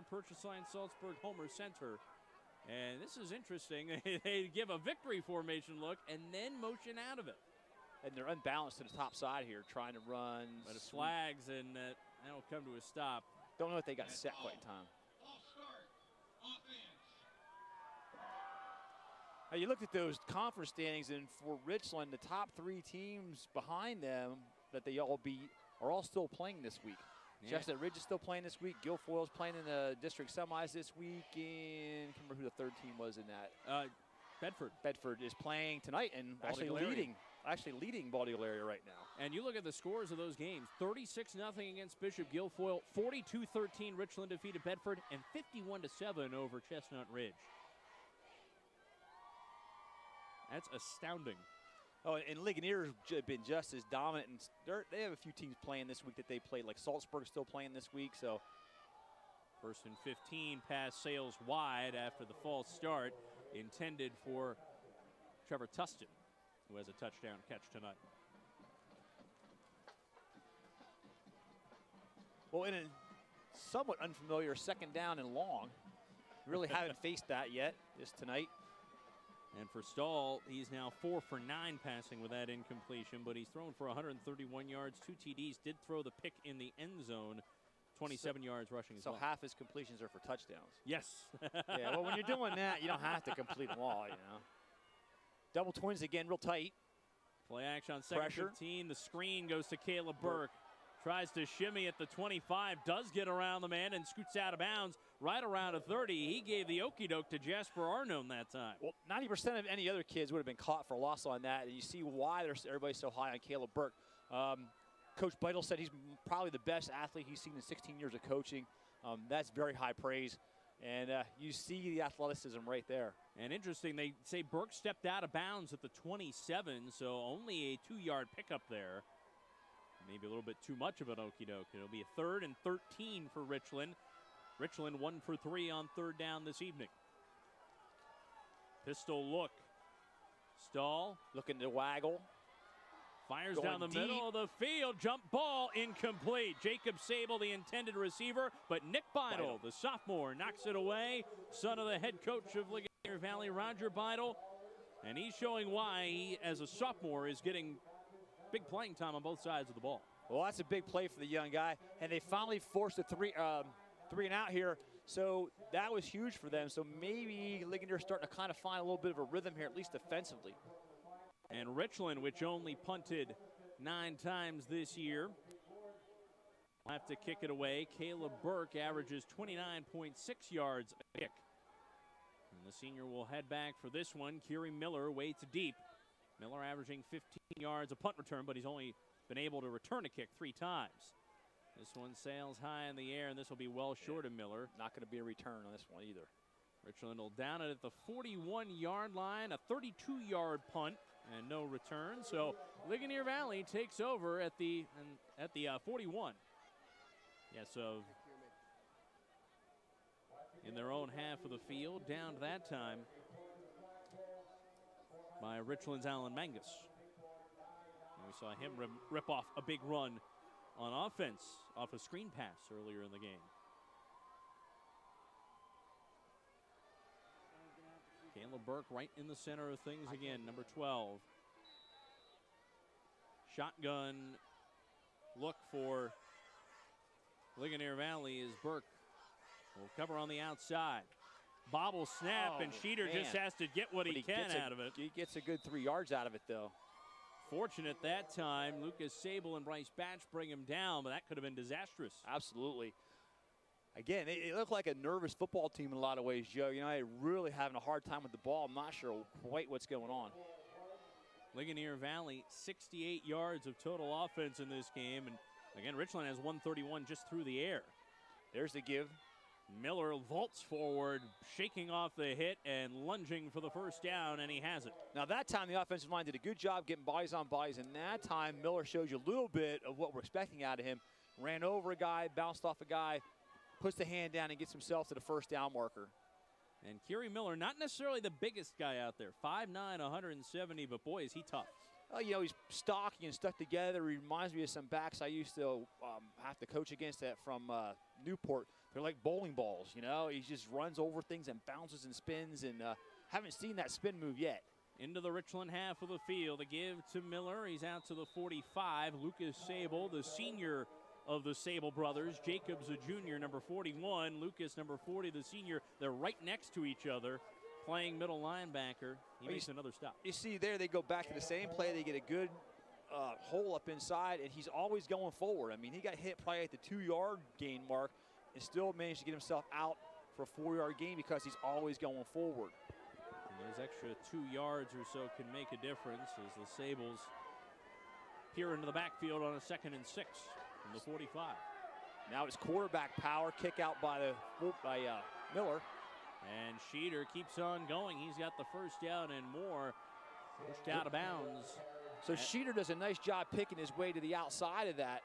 Purchase Line Salzburg Homer Center. And this is interesting. They give a victory formation look and then motion out of it. And they're unbalanced to the top side here, trying to run. But it flags, and that'll come to a stop. Don't know if they got set quite in time. Now you looked at those conference standings, and for Richland, the top 3 teams behind them that they all beat are all still playing this week. Yeah. Jefferson Ridge is still playing this week. Guilfoyle's playing in the district semis this week, and I can't remember who the third team was in that. Bedford. Bedford is playing tonight and actually leading Baldwin area right now. And you look at the scores of those games: 36-0 against Bishop Guilfoyle, 42-13 Richland defeated Bedford, and 51-7 over Chestnut Ridge. That's astounding. Oh, and Ligonier's been just as dominant. And they have a few teams playing this week that they played, like Salzburg's still playing this week. So, 1st and 15 pass sails wide after the false start, intended for Trevor Tustin, who has a touchdown catch tonight. Well, in a somewhat unfamiliar 2nd down and long, really haven't faced that yet tonight. And for Stahl, he's now 4 for 9 passing with that incompletion, but he's thrown for 131 yards, 2 TDs, did throw the pick in the end zone, 27 yards rushing as well. So half his completions are for touchdowns. Yes. Yeah, well, when you're doing that, you don't have to complete them all, you know. Double twins again, real tight. Play action on 2nd 15. The screen goes to Caleb Burke. Tries to shimmy at the 25, does get around the man and scoots out of bounds right around a 30. He gave the okie doke to Jasper Arnone that time. Well, 90% of any other kids would have been caught for a loss on that, and you see why everybody's so high on Caleb Burke. Coach Beidel said he's probably the best athlete he's seen in 16 years of coaching. That's very high praise, and you see the athleticism right there. And interesting, they say Burke stepped out of bounds at the 27, so only a 2-yard pickup there. Maybe a little bit too much of an okie doke. It'll be a 3rd and 13 for Richland. Richland 1 for 3 on 3rd down this evening. Pistol look. Stahl looking to waggle. Fires down the middle of the field. Jump ball incomplete. Jacob Sable, the intended receiver, but Nick Beidel, the sophomore, knocks it away. Son of the head coach of Ligonier Valley, Roger Beidel. And he's showing why he, as a sophomore, is getting big playing time on both sides of the ball. Well, that's a big play for the young guy, and they finally forced a three and out here, so that was huge for them. So maybe Ligonier's starting to kind of find a little bit of a rhythm here, at least defensively. And Richland, which only punted 9 times this year, will have to kick it away. Caleb Burke averages 29.6 yards a kick. And the senior will head back for this one. Kiri Miller waits deep. Miller averaging 15 yards a punt return, but he's only been able to return a kick 3 times. This one sails high in the air, and this will be well short of Miller. Not going to be a return on this one either. Richland will down it at the 41-yard line, a 32-yard punt, and no return. So Ligonier Valley takes over at the 41. Yeah, so in their own half of the field, down that time by Richland's Alan Mangus. And we saw him rip off a big run on offense off a screen pass earlier in the game. Caleb Burke right in the center of things again, number 12. Shotgun look for Ligonier Valley as Burke will cover on the outside. Bobble snap, and Sheeter just has to get what he can out of it. He gets a good 3 yards out of it, though. Fortunate that time. Lucas Sable and Bryce Batch bring him down, but that could have been disastrous. Absolutely. Again, it looked like a nervous football team in a lot of ways, Joe. You know, they're really having a hard time with the ball. I'm not sure quite what's going on. Ligonier Valley, 68 yards of total offense in this game. And again, Richland has 131 just through the air. There's the give. Miller vaults forward, shaking off the hit and lunging for the first down, and he has it. Now that time the offensive line did a good job getting bodies on bodies, and that time Miller shows you a little bit of what we're expecting out of him. Ran over a guy, bounced off a guy, puts the hand down and gets himself to the first down marker. And Kiri Miller, not necessarily the biggest guy out there, 5'9", 170, but boy, is he tough. Oh, you know, he's stocky and stuck together. He reminds me of some backs I used to have to coach against from Newport. They're like bowling balls, you know. He just runs over things and bounces and spins, and haven't seen that spin move yet. Into the Richland half of the field. A give to Miller. He's out to the 45. Lucas Sable, the senior of the Sable brothers. Jacobs, a junior, number 41. Lucas, number 40, the senior. They're right next to each other, playing middle linebacker. He makes another stop. You see there, they go back to the same play. They get a good hole up inside, and he's always going forward. I mean, he got hit probably at the 2-yard gain mark and still managed to get himself out for a 4-yard gain because he's always going forward. And those extra 2 yards or so can make a difference as the Sables peer into the backfield on a 2nd and 6 from the 45. Now it's quarterback power, kick out by Miller. And Sheeter keeps on going. He's got the first down and more. Pushed out of bounds. So Sheeter does a nice job picking his way to the outside of that.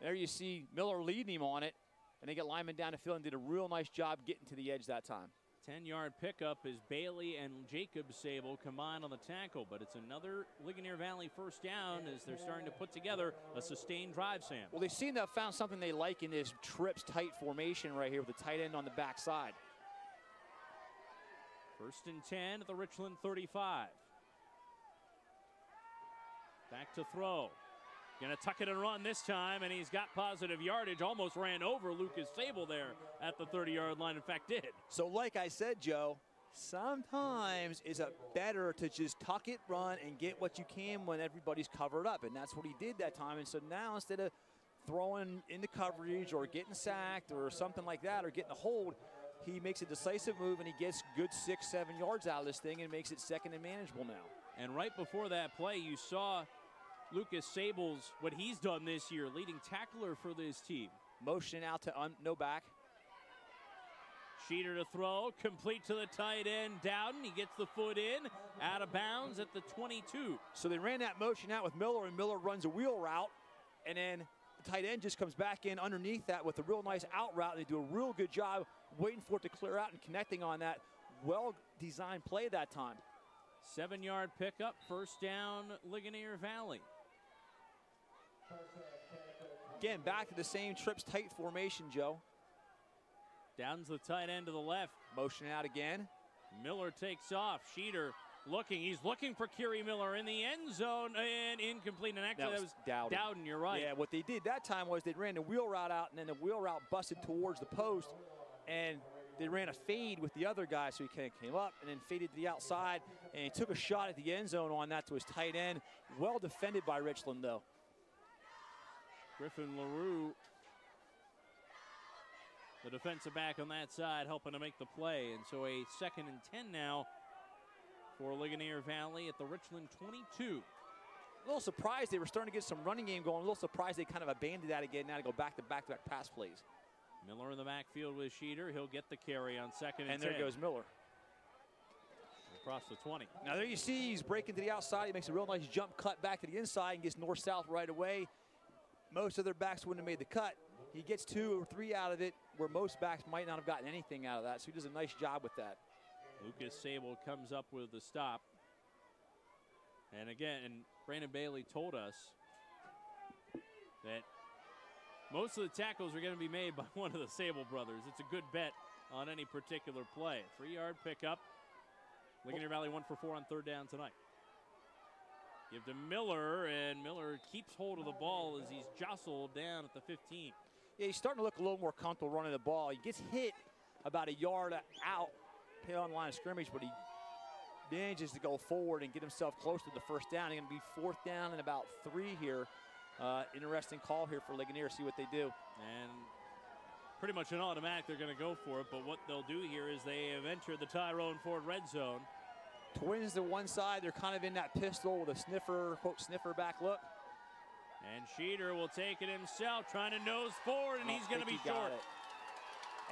There you see Miller leading him on it. And they get linemen down the field and did a real nice job getting to the edge that time. 10-yard pickup as Bailey and Jacob Sable combined on the tackle, but it's another Ligonier Valley first down as they're starting to put together a sustained drive, Sam. Well, they seem to have found something they like in this trips tight formation right here with the tight end on the backside. 1st and 10 at the Richland 35. Back to throw. Gonna tuck it and run this time, and he's got positive yardage. Almost ran over Lucas Sable there at the 30-yard line. In fact, did. So like I said, Joe, sometimes it's better to just tuck it, run, and get what you can when everybody's covered up. And that's what he did that time. And so now instead of throwing into coverage or getting sacked or something like that or getting a hold, he makes a decisive move, and he gets good 6-7 yards out of this thing and makes it 2nd and manageable now. And right before that play, you saw Lucas Sable's, what he's done this year, leading tackler for this team. Motion out to no back. Sheeter to throw, complete to the tight end, Dowden. He gets the foot in, out of bounds at the 22. So they ran that motion out with Miller, and Miller runs a wheel route, and then the tight end just comes back in underneath that with a real nice out route. They do a real good job waiting for it to clear out and connecting on that well-designed play that time. 7-yard pickup, first down, Ligonier Valley. Again, back to the same trips tight formation, Joe. Downs the tight end to the left. Motioning out again. Miller takes off. Sheeter looking. He's looking for Kerry Miller in the end zone, and incomplete. And actually, that was Dowden. You're right. Yeah, what they did that time was they ran the wheel route out, and then the wheel route busted towards the post, and they ran a fade with the other guy, so he kind of came up and then faded to the outside, and he took a shot at the end zone on that to his tight end. Well defended by Richland, though. Griffin LaRue, the defensive back on that side, helping to make the play. And so a 2nd and 10 now for Ligonier Valley at the Richland 22. A little surprised they were starting to get some running game going. A little surprised they kind of abandoned that again now to go back-to-back pass plays. Miller in the backfield with Sheeter. He'll get the carry on 2nd and 10. And there goes Miller. Across the 20. Now there you see he's breaking to the outside. He makes a real nice jump cut back to the inside and gets north-south right away. Most of their backs wouldn't have made the cut. He gets 2 or 3 out of it where most backs might not have gotten anything out of that. So he does a nice job with that. Lucas Sable comes up with the stop. And again, Brandon Bailey told us that most of the tackles are going to be made by one of the Sable brothers. It's a good bet on any particular play. 3-yard pickup. Ligonier Valley 1 for 4 on 3rd down tonight. Give to Miller, and Miller keeps hold of the ball as he's jostled down at the 15. Yeah, he's starting to look a little more comfortable running the ball. He gets hit about a yard out on line of scrimmage, but he manages to go forward and get himself close to the first down. He's going to be 4th down and about 3 here. Interesting call here for Ligonier. See what they do. And pretty much an automatic, they're going to go for it. But what they'll do here is they have entered the Tyrone Ford red zone. Twins to one side. They're kind of in that pistol with a sniffer, quote, sniffer back look. And Sheeter will take it himself, trying to nose forward, and he's going to be short.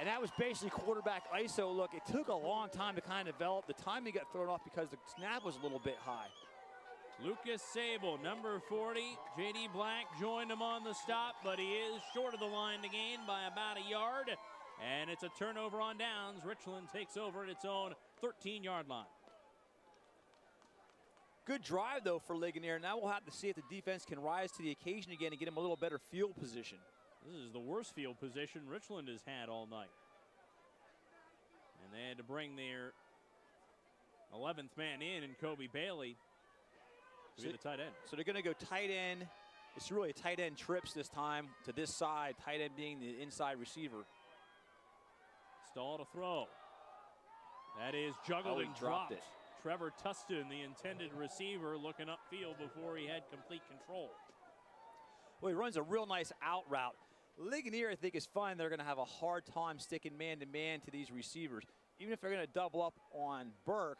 And that was basically quarterback ISO look. It took a long time to kind of develop. The timing got thrown off because the snap was a little bit high. Lucas Sable, number 40. J.D. Black joined him on the stop, but he is short of the line to gain by about a yard. And it's a turnover on downs. Richland takes over at its own 13-yard line. Good drive, though, for Ligonier. Now we'll have to see if the defense can rise to the occasion again and get him a little better field position. This is the worst field position Richland has had all night. And they had to bring their 11th man in Kobe Bailey to be the tight end. So they're going to go tight end. It's really a tight end trips this time to this side, tight end being the inside receiver. Stahl to throw. That is juggled and dropped. It. Trevor Tustin, the intended receiver, looking upfield before he had complete control. Well, he runs a real nice out route. Ligonier, I think, is fine. They're going to have a hard time sticking man-to-man to these receivers. Even if they're going to double up on Burke,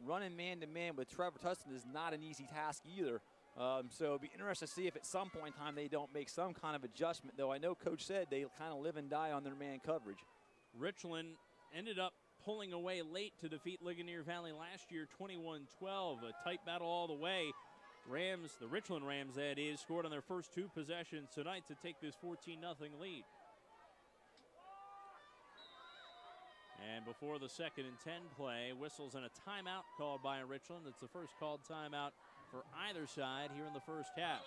running man-to-man with Trevor Tustin is not an easy task either. So it'll be interesting to see if at some point in time they don't make some kind of adjustment, though I know Coach said they kind of live and die on their man coverage. Richland ended up pulling away late to defeat Ligonier Valley last year, 21-12. A tight battle all the way. Rams, the Richland Rams, that is, scored on their first 2 possessions tonight to take this 14-0 lead. And before the 2nd and 10 play, whistles and a timeout called by Richland. It's the first called timeout for either side here in the first half.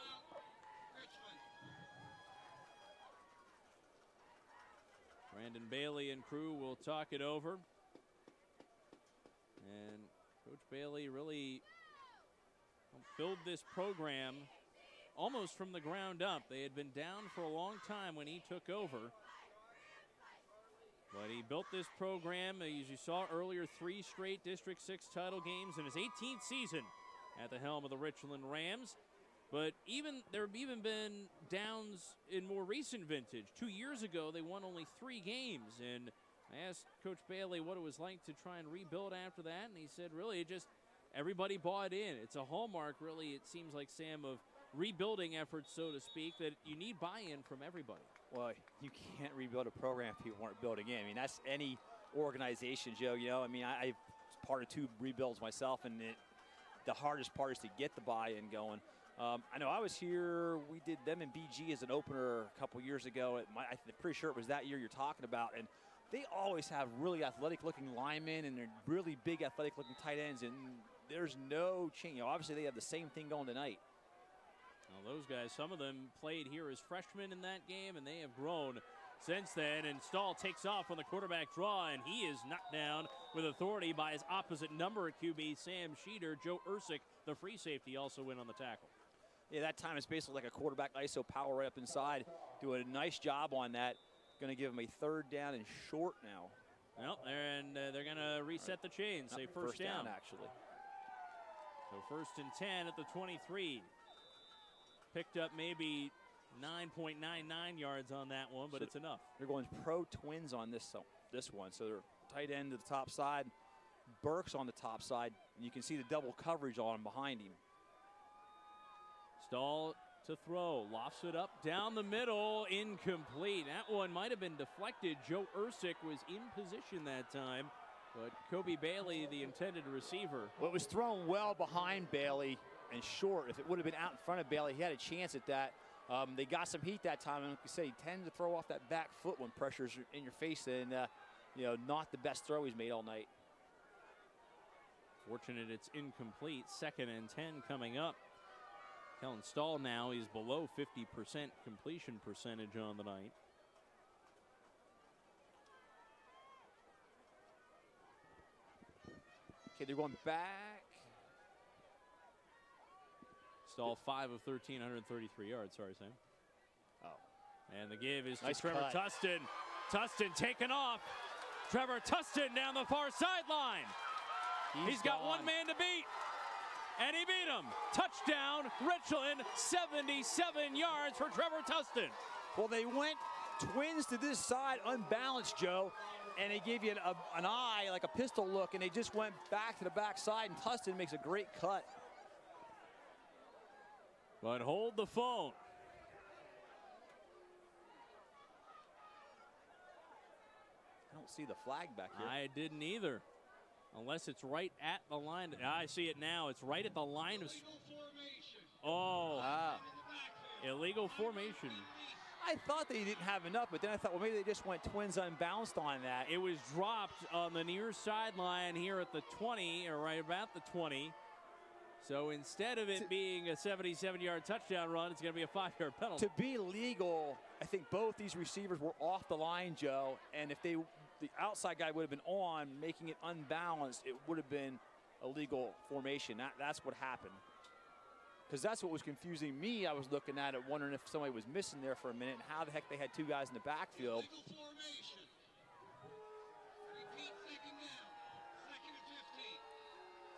Brandon Bailey and crew will talk it over. And Coach Bailey really built this program almost from the ground up. They had been down for a long time when he took over. But he built this program, as you saw earlier, 3 straight District 6 title games in his 18th season at the helm of the Richland Rams. But there have even been downs in more recent vintage. 2 years ago, they won only 3 games. And I asked Coach Bailey what it was like to try and rebuild after that. And he said, really, it just everybody bought in. It's a hallmark, really, it seems like, Sam, of rebuilding efforts, so to speak, that you need buy-in from everybody. Well, you can't rebuild a program if people weren't building in. I mean, that's any organization, Joe. You know, I mean, I've part of 2 rebuilds myself, and the hardest part is to get the buy-in going. I know I was here. We did them in BG as an opener a couple years ago. I'm pretty sure it was that year you're talking about. And they always have really athletic-looking linemen and they're really big athletic-looking tight ends. And there's no change. You know, obviously, they have the same thing going tonight. Well, those guys, some of them played here as freshmen in that game, and they have grown since then. And Stahl takes off on the quarterback draw, and he is knocked down with authority by his opposite number at QB, Sam Sheeter. Joe Ursick, the free safety, also went on the tackle. Yeah, that time it's basically like a quarterback ISO power right up inside. Doing a nice job on that. Going to give him a 3rd down and short now. Well, they're going to reset the chain, say first down, actually. So 1st and 10 at the 23. Picked up maybe 9.99 yards on that one, but it's enough. They're going pro twins on this one. So they're tight end to the top side. Burke's on the top side. And you can see the double coverage on him behind him. Stahl to throw. Lofts it up down the middle. Incomplete. That one might have been deflected. Joe Ursick was in position that time. But Kobe Bailey, the intended receiver. Well, it was thrown well behind Bailey and short. If it would have been out in front of Bailey, he had a chance at that. They got some heat that time, and like you say, he tends to throw off that back foot when pressure's in your face, and you know, not the best throw he's made all night. Fortunate it's incomplete. 2nd and 10 coming up. Kellen Stahl now is below 50% completion percentage on the night. Okay, they're going back. Stahl 5 of 13, 133 yards. Sorry, Sam. Oh. And the give is nice to Trevor cut. Tustin. Tustin taken off. Trevor Tustin down the far sideline. He's got one man to beat. And he beat him. Touchdown, Richland, 77 yards for Trevor Tustin. Well, they went twins to this side, unbalanced, Joe, and they gave you an eye, like a pistol look, and they just went back to the backside, and Tustin makes a great cut. But hold the phone. I don't see the flag back here. I didn't either. Unless it's right at the line. I see it now. It's right at the line of. Oh. Illegal formation. I thought they didn't have enough, but then I thought, well, maybe they just went twins unbalanced on that. It was dropped on the near sideline here at the 20, or right about the 20. So instead of it being a 77-yard touchdown run, it's going to be a 5-yard penalty. To be legal I think both these receivers were off the line, Joe, and if the outside guy would have been on, making it unbalanced, it would have been a legal formation. That's what happened. Because that's what was confusing me. I was looking at it, wondering if somebody was missing there for a minute, and how the heck they had two guys in the backfield.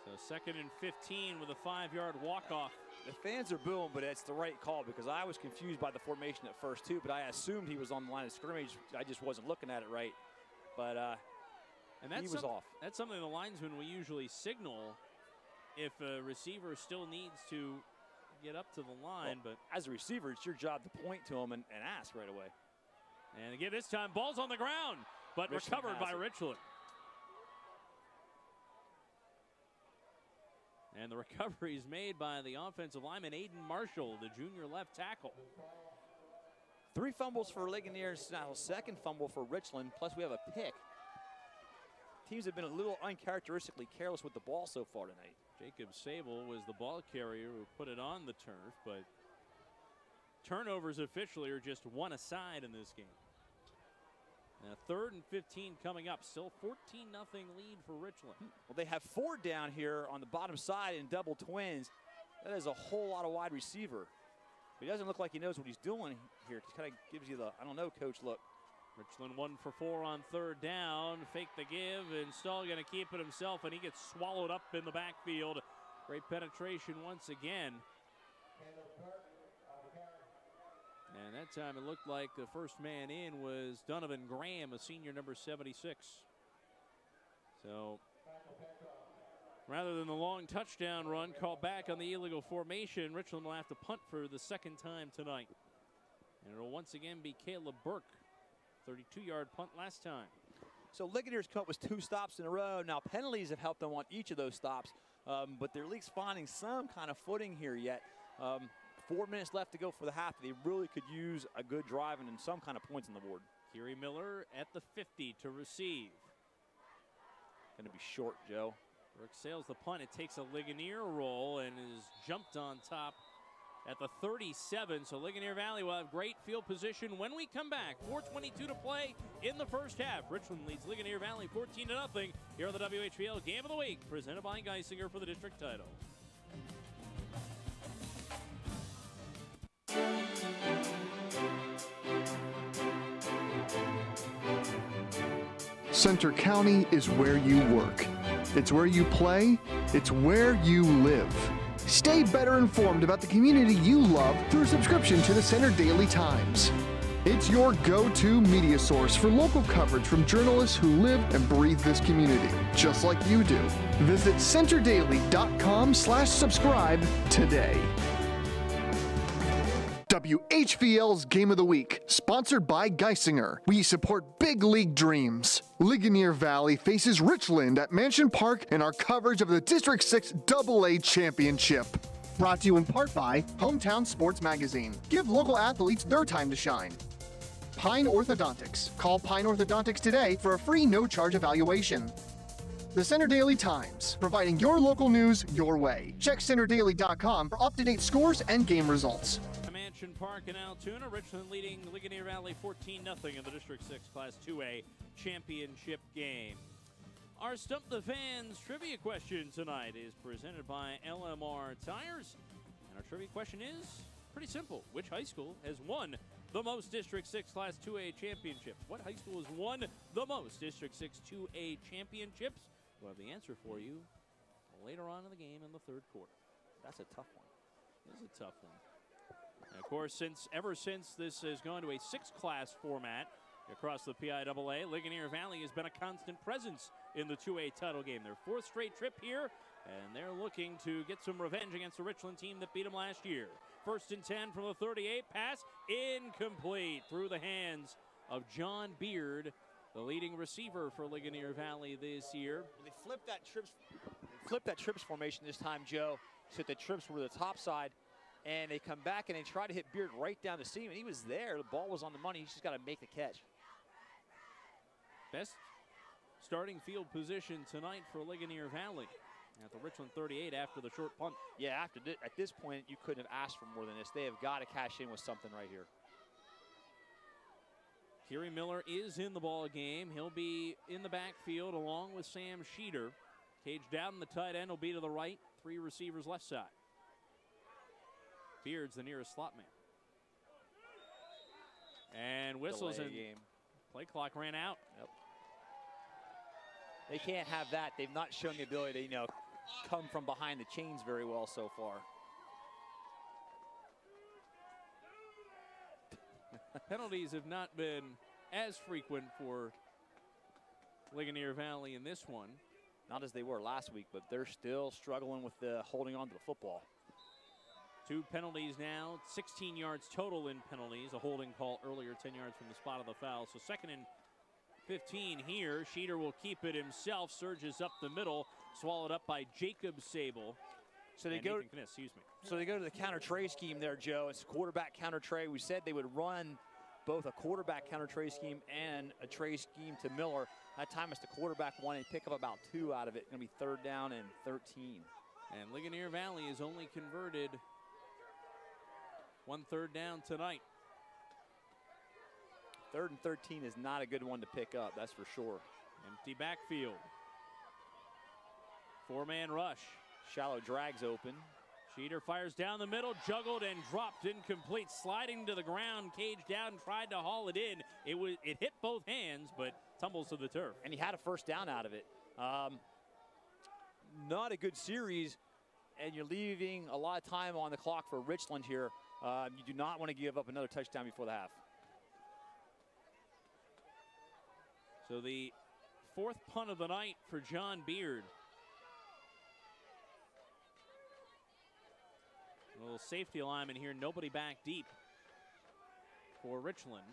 So 2nd and 15 with a 5-yard walk-off. The fans are booing, but it's the right call because I was confused by the formation at first too, but I assumed he was on the line of scrimmage. I just wasn't looking at it right. But and that's he was off. That's something the linesman will usually signal if a receiver still needs to get up to the line. Well, but as a receiver, it's your job to point to him and ask right away. And again, this time, ball's on the ground, but Richland recovered by Richland. And the recovery is made by the offensive lineman, Aiden Marshall, the junior left tackle. 3 fumbles for Ligonier, now 2nd fumble for Richland, plus we have a pick. Teams have been a little uncharacteristically careless with the ball so far tonight. Jacob Sable was the ball carrier who put it on the turf, but turnovers officially are just one aside in this game. Now 3rd and 15 coming up, still 14-0 lead for Richland. Well, they have 4 down here on the bottom side in double twins. That is a whole lot of wide receiver. He doesn't look like he knows what he's doing here. He kind of gives you the, I don't know, coach look. Richland 1 for 4 on 3rd down. Fake the give, and Stahl going to keep it himself, and he gets swallowed up in the backfield. Great penetration once again. And that time it looked like the first man in was Donovan Graham, a senior, number 76. So rather than the long touchdown run called back on the illegal formation, Richland will have to punt for the 2nd time tonight. And it'll once again be Caleb Burke. 32-yard punt last time. So Ligonier's come up with 2 stops in a row. Now penalties have helped them on each of those stops, but they're at least finding some kind of footing here yet. 4 minutes left to go for the half. They really could use a good drive and some kind of points on the board. Kiri Miller at the 50 to receive. Going to be short, Joe. Burke sails the punt. It takes a Ligonier roll and is jumped on top at the 37. So Ligonier Valley will have great field position when we come back. 4:22 to play in the first half. Richland leads Ligonier Valley 14-0 here on the WHVL Game of the Week, presented by Geisinger for the district title. Center County is where you work. It's where you play. It's where you live. Stay better informed about the community you love through a subscription to the Center Daily Times. It's your go-to media source for local coverage from journalists who live and breathe this community, just like you do. Visit centerdaily.com/subscribe today. WHVL's Game of the Week, sponsored by Geisinger. We support big league dreams. Ligonier Valley faces Richland at Mansion Park in our coverage of the District 6 AA Championship. Brought to you in part by Hometown Sports Magazine. Give local athletes their time to shine. Pine Orthodontics. Call Pine Orthodontics today for a free no-charge evaluation. The Center Daily Times, providing your local news your way. Check centerdaily.com for up-to-date scores and game results. Mansion Park in Altoona, Richland leading Ligonier Valley 14-0 in the District 6 Class 2A championship game. Our Stump the Fans trivia question tonight is presented by LMR Tires. And our trivia question is pretty simple. Which high school has won the most District 6 Class 2A championships? What high school has won the most District 6 2A championships? We'll have the answer for you later on in the game in the 3rd quarter. That's a tough one. It is a tough one. And of course, ever since this has gone to a 6-class format across the PIAA, Ligonier Valley has been a constant presence in the 2A title game. Their 4th straight trip here, and they're looking to get some revenge against the Richland team that beat them last year. 1st and 10 from the 38, pass incomplete through the hands of John Beard, the leading receiver for Ligonier Valley this year. They flipped that trips formation this time, Joe, so that the trips were the top side. And they come back and they try to hit Beard right down the seam, and he was there. The ball was on the money. He's just got to make the catch. Best starting field position tonight for Ligonier Valley at the Richland 38 after the short punt. Yeah, at this point, you couldn't have asked for more than this. They have got to cash in with something right here. Kerry Miller is in the ball game. He'll be in the backfield along with Sam Sheeter. Cage down, the tight end will be to the right. 3 receivers left side. Beard's the nearest slot man. And whistles and game. Play clock ran out. Yep. They can't have that. They've not shown the ability to, come from behind the chains very well so far. Penalties have not been as frequent for Ligonier Valley in this one. Not as they were last week, but they're still struggling with holding on to the football. 2 penalties now, 16 yards total in penalties. A holding call earlier, 10 yards from the spot of the foul. So 2nd and 15 here. Sheeter will keep it himself, surges up the middle, swallowed up by Jacob Sable. So they go. Excuse me. So they go to the counter tray scheme there, Joe. It's a quarterback counter tray. We said they would run both a quarterback counter tray scheme and a tray scheme to Miller. That time it's the quarterback one and pick up about 2 out of it. Going to be 3rd down and 13. And Ligonier Valley has only converted 1 3rd down tonight. 3rd and 13 is not a good one to pick up, that's for sure. Empty backfield. 4-man rush. Shallow drags open. Sheeter fires down the middle, juggled and dropped incomplete, sliding to the ground, cage down, tried to haul it in. It hit both hands, but tumbles to the turf. And he had a 1st down out of it. Not a good series, and you're leaving a lot of time on the clock for Richland here. You do not want to give up another touchdown before the half. So the 4th punt of the night for John Beard. A little safety alignment here, nobody back deep for Richland.